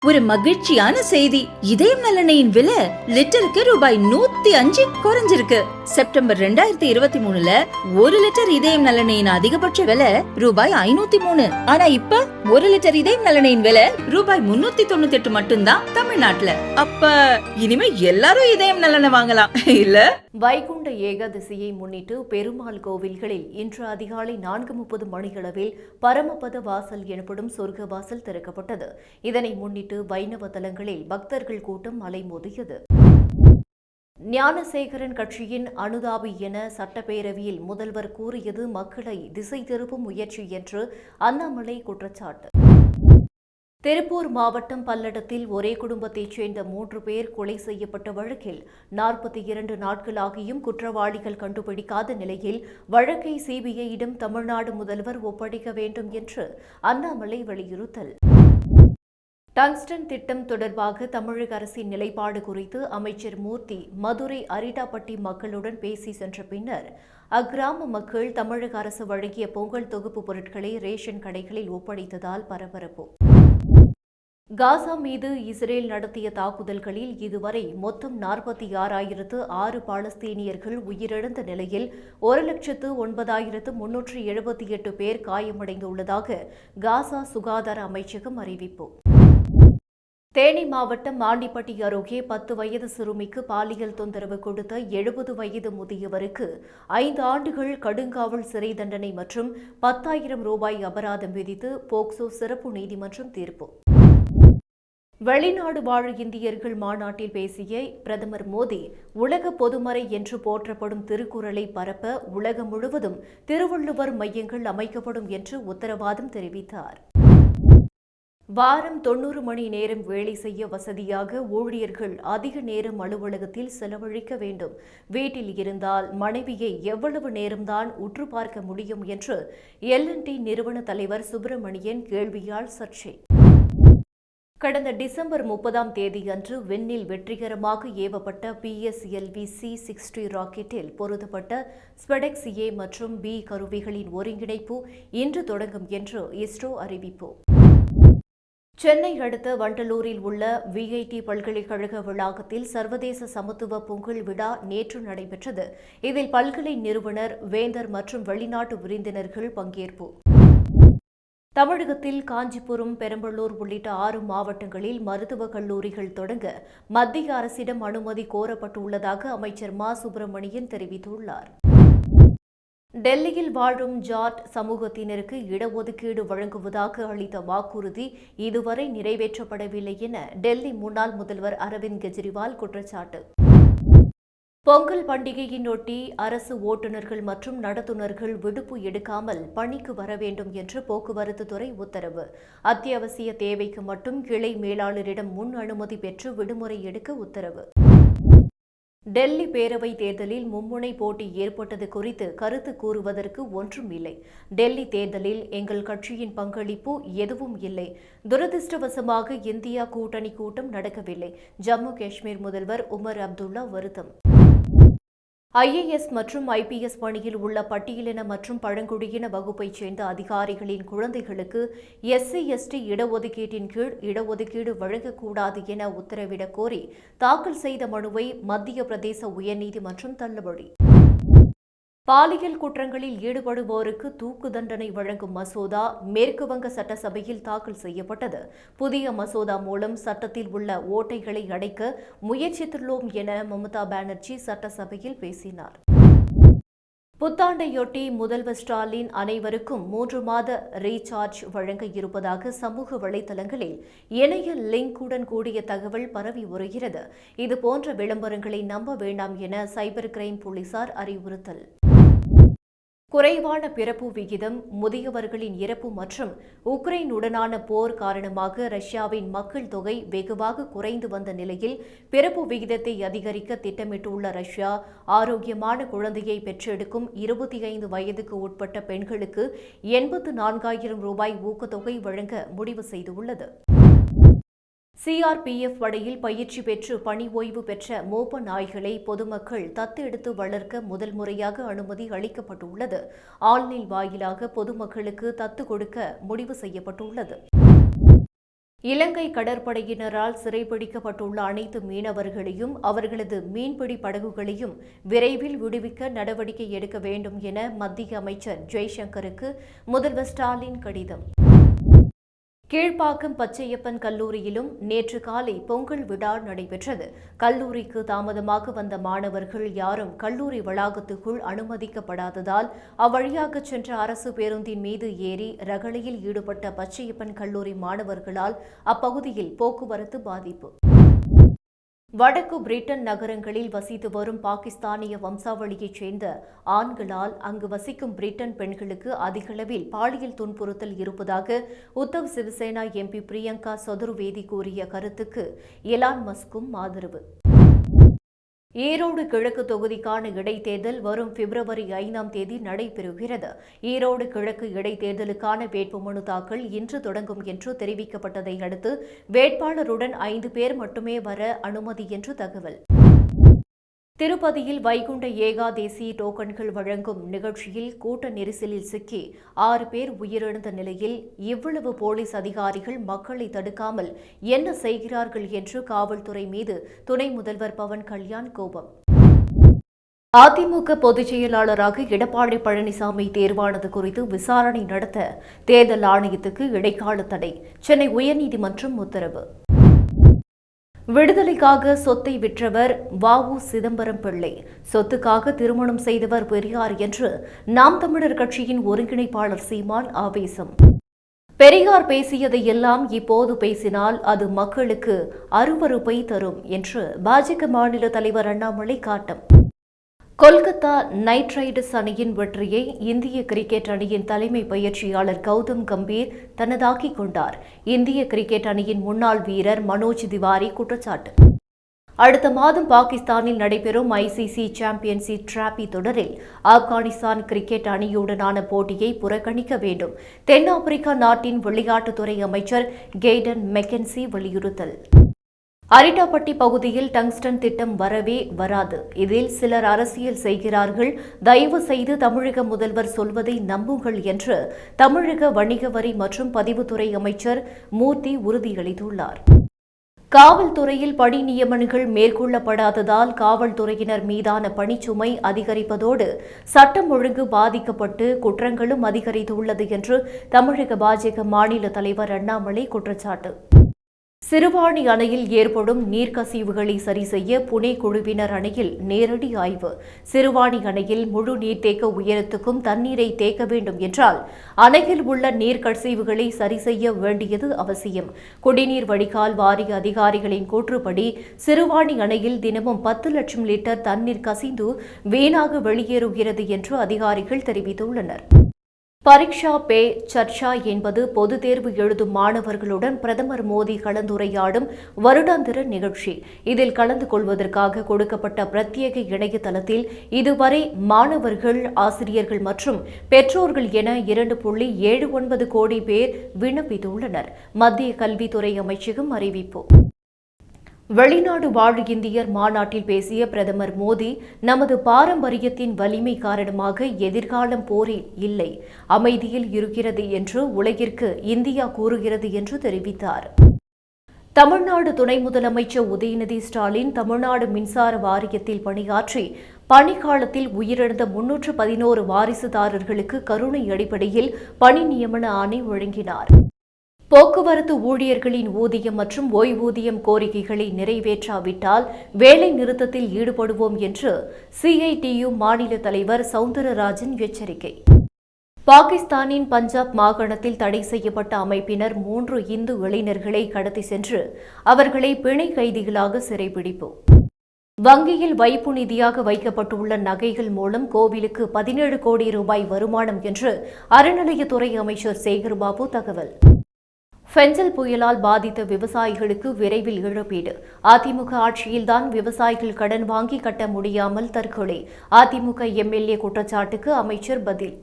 ஒரு மகிழ்ச்சியான செய்தி. இதயம் நலனையின் விலை லிட்டருக்கு ரூபாய் 105 குறைஞ்சிருக்கு. செப்டம்பர் 2023ல 1 லிட்டர் இதயம் நலனையின் அதிகபட்ச விலை ரூபாய் 503. ஆனா இப்ப 1 லிட்டர் இதயம் நலனையின் விலை ரூபாய் 398 மட்டும்தான் தமிழ்நாட்டுல. அப்ப இனிமே எல்லாரும் இதயம் நலனை வாங்கலாம் இல்ல? வைகுண்ட ஏகாதசியை முன்னிட்டு பெருமாள் கோவில்களில் இன்று அதிகாலை 4:30 மணியளவில் பரமபத வாசல் எனப்படும் சொர்க்க வாசல் திறக்கப்பட்டது. இதனை முன்னிட்டு வைணவ தலங்களில் பக்தர்கள் கூட்டம் அலைமோதியது. ஞானசேகரன் கட்சியின் அனுதாபி என சட்டப்பேரவையில் முதல்வர் கூறியது மக்களை திசை திருப்பும் முயற்சி என்று அண்ணாமலை குற்றச்சாட்டு. திருப்பூர் மாவட்டம் பல்லடத்தில் ஒரே குடும்பத்தைச் சேர்ந்த 3 பேர் கொலை செய்யப்பட்ட வழக்கில் 42 நாட்களாகியும் குற்றவாளிகள் கண்டுபிடிக்காத நிலையில் வழக்கை சிபிஐயிடம் தமிழ்நாடு முதல்வர் ஒப்படைக்க வேண்டும் என்று அண்ணாமலை வலியுறுத்தல். டங்ஸ்டன் திட்டம் தொடர்பாக தமிழக அரசின் நிலைப்பாடு குறித்து அமைச்சர் மூர்த்தி மதுரை அரிட்டாப்பட்டி மக்களுடன் பேசி சென்ற பின்னர் அக்கிராம மக்கள் தமிழக அரசு வழங்கிய பொங்கல் தொகுப்பு பொருட்களை ரேஷன் கடைகளில் ஒப்படைத்ததால் பரபரப்பு. காசா மீது இஸ்ரேல் நடத்திய தாக்குதல்களில் இதுவரை மொத்தம் 46,006 பாலஸ்தீனியர்கள் உயிரிழந்த நிலையில் 1,09,378 பேர் காயமடைந்துள்ளதாக காசா சுகாதார அமைச்சகம் அறிவிப்பு. தேனி மாவட்டம் ஆண்டிப்பட்டி அருகே 10 வயது சிறுமிக்கு பாலியல் தொந்தரவு கொடுத்த 70 வயது முதியவருக்கு 5 ஆண்டுகள் கடுங்காவல் சிறை தண்டனை மற்றும் 10,000 ரூபாய் அபராதம் விதித்து போக்சோ சிறப்பு நீதிமன்றம் தீர்ப்பு. வெளிநாடு வாழ் இந்தியர்கள் மாநாட்டில் பேசிய பிரதமர் மோடி உலக பொதுமறை என்று போற்றப்படும் திருக்குறளை பரப்ப உலகம் முழுவதும் திருவள்ளுவர் மையங்கள் அமைக்கப்படும் என்று உத்தரவாதம் தெரிவித்தார். வாரம் 90 மணி நேரம் வேலை செய்ய வசதியாக ஊழியர்கள் அதிக நேரம் அலுவலகத்தில் செலவழிக்க வேண்டும். வீட்டில் இருந்தால் மனைவியை எவ்வளவு நேரம்தான் உற்று பார்க்க முடியும் என்று L&T நிறுவன தலைவர் சுப்பிரமணியன் கேள்வியால் சர்ச்சை. கடந்த டிசம்பர் 30ஆம் தேதியன்று விண்ணில் வெற்றிகரமாக ஏவப்பட்ட PSLV C-60 ராக்கெட்டில் பொருத்தப்பட்ட ஸ்பெடெக்ஸ் A மற்றும் B கருவிகளின் ஒருங்கிணைப்பு இன்று தொடங்கும் என்று இஸ்ரோ அறிவிப்பு. சென்னை அடுத்த வண்டலூரில் உள்ள VIT பல்கலைக்கழக வளாகத்தில் சர்வதேச சமத்துவ பொங்கல் விழா நேற்று நடைபெற்றது. இதில் பல்கலை நிறுவனர், வேந்தர் மற்றும் வெளிநாட்டு விருந்தினர்கள் பங்கேற்பு. தமிழகத்தில் காஞ்சிபுரம், பெரம்பலூர் உள்ளிட்ட 6 மாவட்டங்களில் மருத்துவக் கல்லூரிகள் தொடங்க மத்திய அரசிடம் அனுமதி கோரப்பட்டுள்ளதாக அமைச்சர் மா. சுப்பிரமணியன் தெரிவித்துள்ளார். டெல்லியில் வாழும் ஜாட் சமூகத்தினருக்கு இடஒதுக்கீடு வழங்குவதாக அளித்த வாக்குறுதி இதுவரை நிறைவேற்றப்படவில்லை என டெல்லி முன்னாள் முதல்வர் அரவிந்த் கெஜ்ரிவால் குற்றச்சாட்டு. பொங்கல் பண்டிகையினொட்டி அரசு ஓட்டுநர்கள் மற்றும் நடத்துனர்கள் விடுப்பு எடுக்காமல் பணிக்கு வர வேண்டும் என்று போக்குவரத்து துறை உத்தரவு. அத்தியாவசிய தேவைக்கு மட்டும் கிளை மேலாளரிடம் முன் அனுமதி பெற்று விடுமுறை எடுக்க உத்தரவு. டெல்லி பேரவை தேர்தலில் மும்முனை போட்டி ஏற்பட்டது குறித்து கருத்து கூறுவதற்கு ஒன்றும் இல்லை. டெல்லி தேர்தலில் எங்கள் கட்சியின் பங்களிப்பு எதுவும் இல்லை. துரதிருஷ்டவசமாக இந்தியா கூட்டணி கூட்டம் நடக்கவில்லை. ஜம்மு காஷ்மீர் முதல்வர் உமர் அப்துல்லா வருத்தம். IAS மற்றும் IPS பணியில் உள்ள பட்டியலின மற்றும் பழங்குடியின வகுப்பைச் சேர்ந்த அதிகாரிகளின் குழந்தைகளுக்கு SC/ST இடஒதுக்கீட்டின் கீழ் இடஒதுக்கீடு வழங்கக்கூடாது என உத்தரவிடக் கோரி தாக்கல் செய்த மனுவை மத்திய பிரதேச உயர்நீதிமன்றம் தள்ளுபடி. பாலியல் குற்றங்களில் ஈடுபடுவோருக்கு தூக்கு தண்டனை வழங்கும் மசோதா மேற்குவங்க சட்டசபையில் தாக்கல் செய்யப்பட்டது. புதிய மசோதா மூலம் சட்டத்தில் உள்ள ஓட்டைகளை அடைக்க முயற்சித்துள்ளோம் என மம்தா பானர்ஜி சட்டசபையில் பேசினார். புத்தாண்டையொட்டி முதல்வர் ஸ்டாலின் அனைவருக்கும் 3 மாத ரீசார்ஜ் வழங்க இருப்பதாக சமூக வலைதளங்களில் இணைய லிங்குடன் கூடிய தகவல் பரவி வருகிறது. இதுபோன்ற விளம்பரங்களை நம்ப வேண்டாம் என சைபர் கிரைம் போலீசார் அறிவுறுத்தல். குறைவான பிறப்பு விகிதம், முதியவர்களின் இறப்பு மற்றும் உக்ரைனுடனான போர் காரணமாக ரஷ்யாவின் மக்கள் தொகை வெகுவாக குறைந்து வந்த நிலையில் பிறப்பு விகிதத்தை அதிகரிக்க திட்டமிட்டுள்ள ரஷ்யா ஆரோக்கியமான குழந்தையை பெற்றெடுக்கும் 25 வயதுக்கு உட்பட்ட பெண்களுக்கு 84,000 ரூபாய் ஊக்கத்தொகை வழங்க முடிவு செய்துள்ளது. CRPF படையில் பயிற்சி பெற்று பணி ஓய்வு பெற்ற மோப்ப நாய்களை பொதுமக்கள் தத்தெடுத்து வளர்க்க முதல் முறையாக அனுமதி அளிக்கப்பட்டுள்ளது. ஆன்லைன் வாயிலாக பொதுமக்களுக்கு தத்து கொடுக்க முடிவு செய்யப்பட்டுள்ளது. இலங்கை கடற்படையினரால் சிறைபிடிக்கப்பட்டுள்ள அனைத்து மீனவர்களையும் அவர்களது மீன்பிடி படகுகளையும் விரைவில் விடுவிக்க நடவடிக்கை எடுக்க வேண்டும் என மத்திய அமைச்சர் ஜெய்சங்கருக்கு முதல்வர் ஸ்டாலின் கடிதம். கீழ்ப்பாக்கம் பச்சையப்பன் கல்லூரியிலும் நேற்று காலை பொங்கல் விழா நடைபெற்றது. கல்லூரிக்கு தாமதமாக வந்த மாணவர்கள் யாரும் கல்லூரி வளாகத்துக்குள் அனுமதிக்கப்படாததால் அவ்வழியாக சென்ற அரசு பேருந்தின் மீது ஏறி ரகளையில் ஈடுபட்ட பச்சையப்பன் கல்லூரி மாணவர்களால் அப்பகுதியில் போக்குவரத்து பாதிப்பு. வடக்கு பிரிட்டன் நகரங்களில் வசித்து வரும் பாகிஸ்தானிய வம்சாவளியைச் சேர்ந்த ஆண்களால் அங்கு வசிக்கும் பிரிட்டன் பெண்களுக்கு அதிகளவில் பாலியல் துன்புறுத்தல் இருப்பதாக உத்தவ் சிவசேனா எம்பி பிரியங்கா சதுர்வேதி கூறிய கருத்துக்கு எலான் மஸ்கும் ஆதரவு. ஈரோடு கிழக்கு தொகுதிக்கான இடைத்தேர்தல் வரும் பிப்ரவரி 5ஆம் தேதி நடைபெறுகிறது. ஈரோடு கிழக்கு இடைத்தேர்தலுக்கான வேட்புமனு தாக்கல் இன்று தொடங்கும் என்று தெரிவிக்கப்பட்டதை அடுத்து வேட்பாளருடன் 5 பேர் மட்டுமே வர அனுமதி என்று தகவல். திருப்பதியில் வைகுண்ட ஏகாதேசி டோக்கன்கள் வழங்கும் நிகழ்ச்சியில் கூட்ட நெரிசலில் சிக்கி 6 பேர் உயிரிழந்த நிலையில் இவ்வளவு போலீஸ் அதிகாரிகள் மக்களை தடுக்காமல் என்ன செய்கிறார்கள் என்று காவல்துறை மீது துணை முதல்வர் பவன் கல்யாண் கோபம். அதிமுக பொதுச் செயலாளராக எடப்பாடி பழனிசாமி தேர்வானது குறித்து விசாரணை நடத்த தேர்தல் ஆணையத்துக்கு இடைக்கால தடை. சென்னை உயர்நீதிமன்றம் உத்தரவு. விடுதலைக்காக சொத்தை விற்றவர் வ.உ. சிதம்பரம் பிள்ளை, சொத்துக்காக திருமணம் செய்தவர் பெரியார் என்று நாம் தமிழர் கட்சியின் ஒருங்கிணைப்பாளர் சீமான் ஆவேசம். பெரியார் பேசியதை எல்லாம் இப்போது பேசினால் அது மக்களுக்கு அருவருப்பை தரும் என்று பாஜக மாநில தலைவர் அண்ணாமலை காட்டம். கொல்கத்தா நைட் ரைடர்ஸ் அணியின் வெற்றியை இந்திய கிரிக்கெட் அணியின் தலைமை பயிற்சியாளர் கௌதம் கம்பீர் தனதாக்கிக் கொண்டார். இந்திய கிரிக்கெட் அணியின் முன்னாள் வீரர் மனோஜ் திவாரி குற்றச்சாட்டு. அடுத்த மாதம் பாகிஸ்தானில் நடைபெறும் ஐசிசி சாம்பியன்ஷிப் டிராபி தொடரில் ஆப்கானிஸ்தான் கிரிக்கெட் அணியுடனான போட்டியை புறக்கணிக்க வேண்டும். தென்னாப்பிரிக்கா நாட்டின் விளையாட்டுத்துறை அமைச்சர் கெய்டன் மெக்கன்சி வலியுறுத்தல். அரிட்டாப்பட்டி பகுதியில் டங்ஸ்டன் திட்டம் வரவே வராது. இதில் சிலர் அரசியல் செய்கிறார்கள். தயவு செய்து தமிழக முதல்வர் சொல்வதை நம்புங்கள் என்று தமிழக வணிக வரி மற்றும் பதிவுத்துறை அமைச்சர் மூர்த்தி உறுதியளித்துள்ளார். காவல்துறையில் பணி நியமனங்கள் மேற்கொள்ளப்படாததால் காவல்துறையினர் மீதான பணிச்சுமை அதிகரிப்பதோடு சட்டம் ஒழுங்கு பாதிக்கப்பட்டு குற்றங்களும் அதிகரித்துள்ளது என்று தமிழக பாஜக மாநில தலைவர் அண்ணாமலை குற்றச்சாட்டு. சிறுவாணி அணையில் ஏற்படும் நீர்க்கசிவுகளை சரி செய்ய புனே குழுவினர் அணையில் நேரடி ஆய்வு. சிறுவாணி அணையில் முழு நீர்த்தேக்க உயரத்துக்கும் தண்ணீரை தேக்க வேண்டும் என்றால் அணையில் உள்ள நீர்க்கசிவுகளை சரி செய்ய வேண்டியது அவசியம். குடிநீர் வடிகால் வாரிய அதிகாரிகளின் கூற்றுப்படி சிறுவாணி அணையில் தினமும் 10 லட்சம் லிட்டர் தண்ணீர் கசிந்து வீணாக வெளியேறுகிறது என்று அதிகாரிகள் தெரிவித்துள்ளனர். பரீட்சா பே சர்ச்சா என்பது பொதுத் தேர்வு எழுதும் மாணவர்களுடன் பிரதமர் மோடி கலந்துரையாடும் வருடாந்திர நிகழ்ச்சி. இதில் கலந்து கொள்வதற்காக கொடுக்கப்பட்ட பிரத்யேக இணையதளத்தில் இதுவரை மாணவர்கள், ஆசிரியர்கள் மற்றும் பெற்றோர்கள் என 2.79 கோடி பேர் விண்ணப்பித்துள்ளனர். மத்திய கல்வித்துறை அமைச்சகம் அறிவிப்பு. வெளிநாடு வாழ் இந்தியர் மாநாட்டில் பேசிய பிரதமர் மோடி, நமது பாரம்பரியத்தின் வலிமை காரணமாக எதிர்காலம் போரில் இல்லை, அமைதியில் இருக்கிறது என்று உலகிற்கு இந்தியா கூறுகிறது என்று தெரிவித்தார். தமிழ்நாடு துணை முதலமைச்சர் உதயநிதி ஸ்டாலின் தமிழ்நாடு மின்சார வாரியத்தில் பணியாற்றி பணிக்காலத்தில் உயிரிழந்த 311 வாரிசுதாரர்களுக்கு கருணை அடிப்படையில் பணி நியமன ஆணை வழங்கினார். போக்குவரத்து ஊழியர்களின் ஊதியம் மற்றும் ஓய்வூதியம் கோரிக்கைகளை நிறைவேற்றாவிட்டால் வேலை நிறுத்தத்தில் ஈடுபடுவோம் என்று சிஐடியு மாநில தலைவர் சவுந்தரராஜன் எச்சரிக்கை. பாகிஸ்தானின் பஞ்சாப் மாகாணத்தில் தடை செய்யப்பட்ட அமைப்பினர் 3 இந்து இளைஞர்களை கடத்தி சென்று அவர்களை பிணை கைதிகளாக சிறைபிடிப்பு. வங்கியில் வைப்பு நிதியாக வைக்கப்பட்டுள்ள நகைகள் மூலம் கோவிலுக்கு 17 கோடி ரூபாய் வருமானம் என்று அறநிலையத்துறை அமைச்சர் சேகர்பாபு தகவல். ஃபெஞ்சல் புயலால் பாதித்த விவசாயிகளுக்கு விரைவில் இழப்பீடு. அதிமுக ஆட்சியில்தான் விவசாயிகள் கடன் வாங்கி கட்ட முடியாமல் தற்கொலை. அதிமுக எம்எல்ஏ குற்றச்சாட்டுக்கு அமைச்சர் பதில்.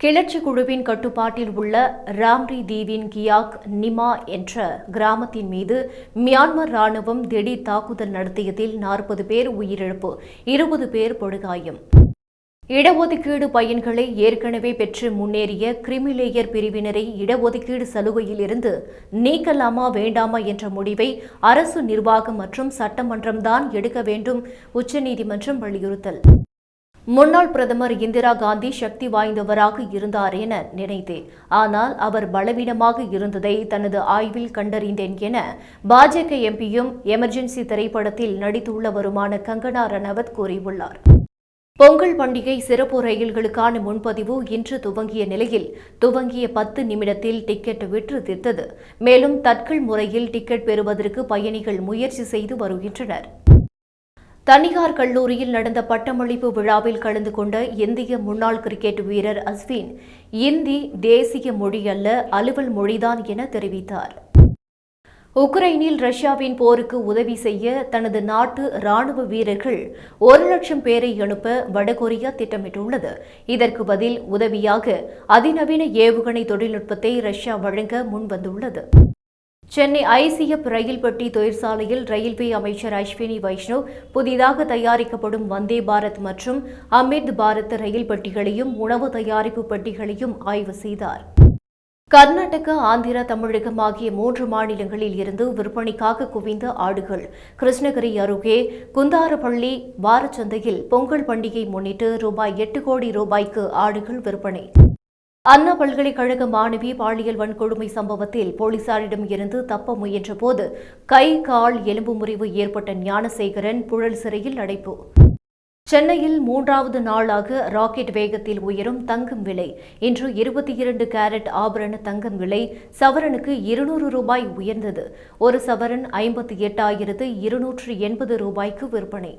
கிளர்ச்சி குழுவின் கட்டுப்பாட்டில் உள்ள ராம்ரி தீவின் கியாக் நிமா என்ற கிராமத்தின் மீது மியான்மர் ராணுவம் திடீர் தாக்குதல் நடத்தியதில் 40 பேர் உயிரிழப்பு, 20 பேர் படுகாயம். இடஒதுக்கீடு பயன்களை ஏற்கனவே பெற்று முன்னேறிய கிரிமிலேயர் பிரிவினரை இடஒதுக்கீடு சலுகையில் இருந்து நீக்கலாமா வேண்டாமா என்ற முடிவை அரசு நிர்வாகம் மற்றும் சட்டமன்றம்தான் எடுக்க வேண்டும், உச்சநீதிமன்றம் வலியுறுத்தல். முன்னாள் பிரதமர் இந்திரா காந்தி சக்தி வாய்ந்தவராக இருந்தார் என நினைத்தேன். ஆனால் அவர் பலவீனமாக இருந்ததை தனது ஆய்வில் கண்டறிந்தேன் என பாஜக எம்பியும் எமர்ஜென்சி திரைப்படத்தில் நடித்துள்ளவருமான கங்கனா ரணவத் கூறியுள்ளார். பொங்கல் பண்டிகை சிறப்பு ரயில்களுக்கான முன்பதிவு இன்று துவங்கிய நிலையில் துவங்கிய 10 நிமிடத்தில் டிக்கெட் விற்று தீர்த்தது. மேலும் தட்கல் முறையில் டிக்கெட் பெறுவதற்கு பயணிகள் முயற்சி செய்து வருகின்றனர். தனியார் கல்லூரியில் நடந்த பட்டமளிப்பு விழாவில் கலந்து கொண்ட இந்திய முன்னாள் கிரிக்கெட் வீரர் அஸ்வின், இந்தி தேசிய மொழி அல்ல, அலுவல் மொழிதான் என தெரிவித்தார். உக்ரைனில் ரஷ்யாவின் போருக்கு உதவி செய்ய தனது நாட்டு ராணுவ வீரர்கள் 1,00,000 பேரை அனுப்ப வடகொரியா திட்டமிட்டுள்ளது. இதற்கு பதில் உதவியாக அதிநவீன ஏவுகணை தொழில்நுட்பத்தை ரஷ்யா வழங்க முன்வந்துள்ளது. சென்னை ஐசிஎஃப் ரயில் பெட்டி தொழிற்சாலையில் ரயில்வே அமைச்சர் அஸ்வினி வைஷ்ணவ் புதிதாக தயாரிக்கப்படும் வந்தே பாரத் மற்றும் அமிர்த் பாரத் ரயில் பெட்டிகளையும் உணவு தயாரிப்பு பெட்டிகளையும் ஆய்வு செய்தார். கர்நாடகா, ஆந்திரா, தமிழகம் ஆகிய 3 மாநிலங்களில் இருந்து விற்பனைக்காக குவிந்த ஆடுகள் கிருஷ்ணகிரி அருகே குந்தாரப்பள்ளி வாரச்சந்தையில் பொங்கல் பண்டிகை முன்னிட்டு ரூபாய் 8 கோடி ரூபாய்க்கு ஆடுகள் விற்பனை. அண்ணா பல்கலைக்கழக மாணவி பாலியல் வன்கொடுமை சம்பவத்தில் போலீசாரிடம் இருந்து தப்ப முயன்றபோது கை, கால் எலும்பு முறிவு ஏற்பட்ட ஞானசேகரன் புழல் சிறையில் அடைப்பு. சென்னையில் 3வது நாளாக ராக்கெட் வேகத்தில் உயரும் தங்கம் விலை. இன்று 22 கேரட் ஆபரண தங்கம் விலை சவரனுக்கு 200 ரூபாய் உயர்ந்தது. ஒரு சவரன் 58,280 ரூபாய்க்கு விற்பனை.